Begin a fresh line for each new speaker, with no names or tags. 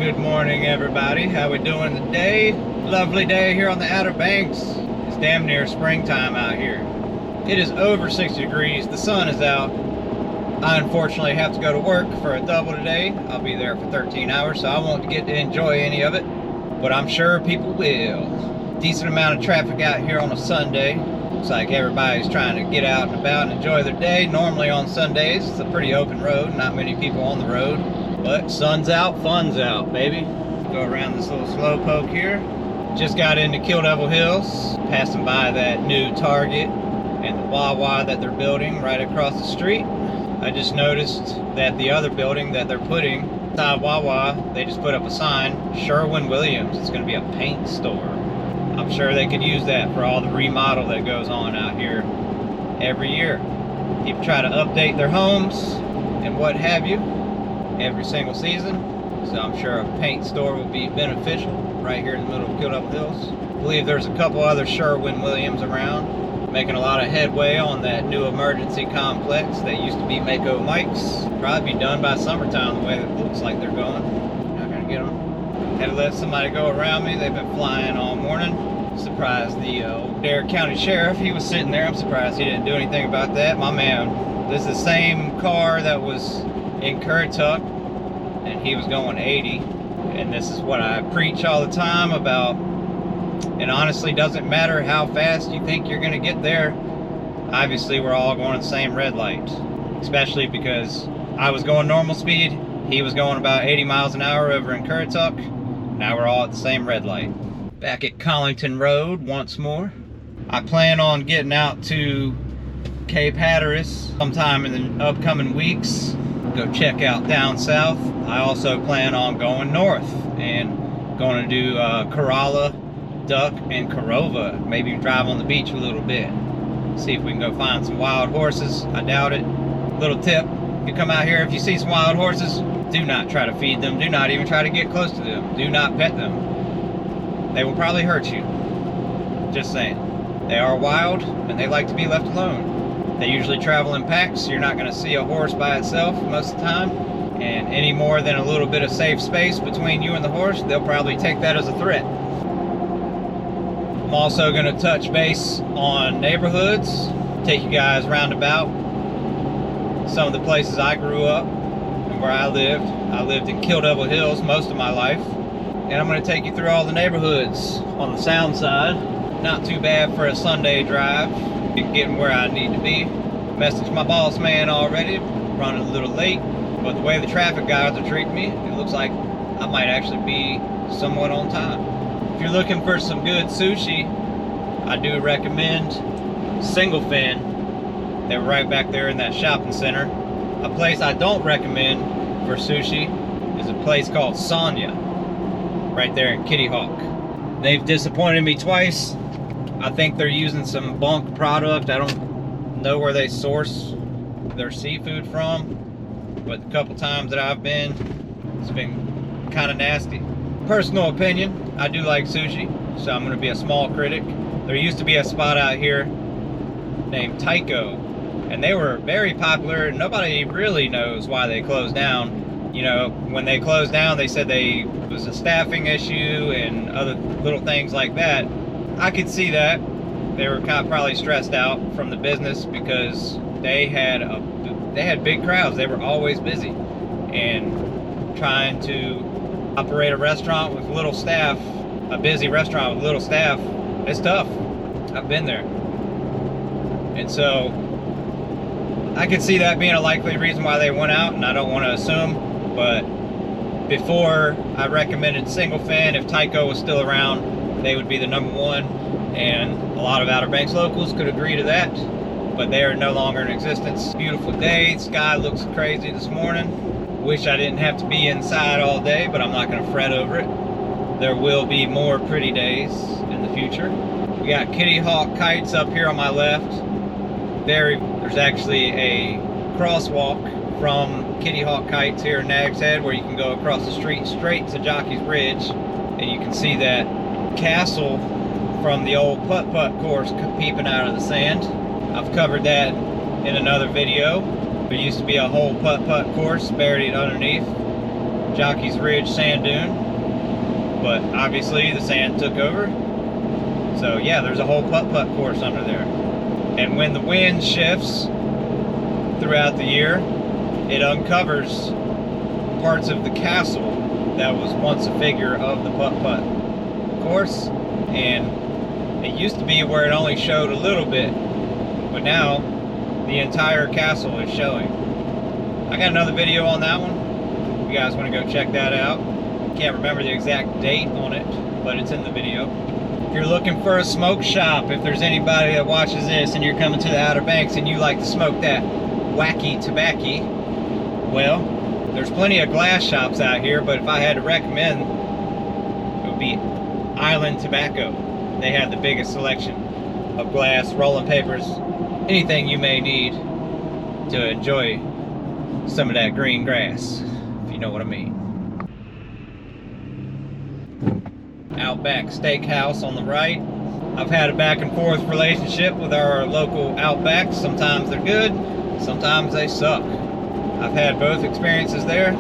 Good morning, everybody. How we doing today? Lovely day here on the Outer Banks. It's damn near springtime out here. It is over 60 degrees. The sun is out. I unfortunately have to go to work for a double today. I'll be there for 13 hours, so I won't get to enjoy any of it, but I'm sure people will. Decent amount of traffic out here on a Sunday. Looks like everybody's trying to get out and about and enjoy their day. Normally on Sundays, it's a pretty open road, not many people on the road. But sun's out, fun's out, baby. Go around this little slow poke here. Just got into Kill Devil Hills, passing by that new Target and the Wawa that they're building right across the street. I just noticed that the other building that they're putting, beside Wawa, they just put up a sign, Sherwin-Williams. It's gonna be a paint store. I'm sure they could use that for all the remodel that goes on out here every year. People try to update their homes and what have you every single season, so I'm sure a paint store will be beneficial right here in the middle of Kill Devil Hills. I believe there's a couple other Sherwin-Williams around, making a lot of headway on that new emergency complex that used to be Mako Mike's. Probably be done by summertime the way it looks like they're going. Not gonna get them. Had to let somebody go around me. They've been flying all morning. Surprised the Adair County Sheriff, he was sitting there. I'm surprised he didn't do anything about that. My man, this is the same car that was in Currituck, and he was going 80, and this is what I preach all the time about. It honestly doesn't matter how fast you think you're gonna get there. Obviously we're all going the same red light, especially because I was going normal speed, he was going about 80 miles an hour over in Currituck. Now we're all at the same red light. Back at Collington Road once more. I plan on getting out to Cape Hatteras sometime in the upcoming weeks. Go check out down south. I also plan on going north and going to do Corolla, Duck, and Corova. Maybe drive on the beach a little bit. See if we can go find some wild horses. I doubt it. Little tip, you come out here, if you see some wild horses, do not try to feed them. Do not even try to get close to them. Do not pet them. They will probably hurt you. Just saying. They are wild and they like to be left alone. They usually travel in packs, so you're not going to see a horse by itself most of the time. And any more than a little bit of safe space between you and the horse, they'll probably take that as a threat. I'm also going to touch base on neighborhoods, take you guys round about some of the places I grew up and where I lived. I lived in Kill Devil Hills most of my life. And I'm going to take you through all the neighborhoods on the sound side. Not too bad for a Sunday drive. Getting where I need to be. Messaged my boss man already, running a little late, but the way the traffic guys are treating me, it looks like I might actually be somewhat on time. If you're looking for some good sushi, I do recommend Single Fin. They're right back there in that shopping center. A place I don't recommend for sushi is a place called Sonya, right there in Kitty Hawk. They've disappointed me twice. I think they're using some bunk product. I don't know where they source their seafood from, but the couple times that I've been, it's been kind of nasty. Personal opinion, I do like sushi, so I'm going to be a small critic. There used to be a spot out here named Taiko, and they were very popular, and nobody really knows why they closed down. You know, when they closed down, they said it was a staffing issue and other little things like that. I could see that. They were kind of probably stressed out from the business because they had big crowds. They were always busy, and trying to operate a restaurant with little staff, a busy restaurant with little staff, it's tough. I've been there, and so I could see that being a likely reason why they went out, and I don't want to assume, but before I recommended Single Fin, if Taiko was still around, they would be the number one, and a lot of Outer Banks locals could agree to that, but they are no longer in existence. Beautiful day, sky looks crazy this morning. Wish I didn't have to be inside all day, but I'm not going to fret over it. There will be more pretty days in the future. We got Kitty Hawk kites up here on my left. There's actually a crosswalk from Kitty Hawk kites here in Nags Head where you can go across the street straight to Jockey's Bridge, and you can see that castle from the old putt-putt course peeping out of the sand. I've covered that in another video. There used to be a whole putt-putt course buried underneath. Jockey's Ridge sand dune, but obviously the sand took over. So yeah, there's a whole putt-putt course under there. And when the wind shifts throughout the year, it uncovers parts of the castle that was once a figure of the putt-putt course. And it used to be where it only showed a little bit, but now the entire castle is showing. I got another video on that one. If you guys want to go check that out. Can't remember the exact date on it, but it's in the video. If you're looking for a smoke shop, if there's anybody that watches this and you're coming to the Outer Banks and you like to smoke that wacky tobacco, well, there's plenty of glass shops out here, but if I had to recommend, it would be Island Tobacco. They have the biggest selection of glass, rolling papers, anything you may need to enjoy some of that green grass, if you know what I mean. Outback Steakhouse on the right. I've had a back and forth relationship with our local Outbacks. Sometimes they're good, sometimes they suck. I've had both experiences there.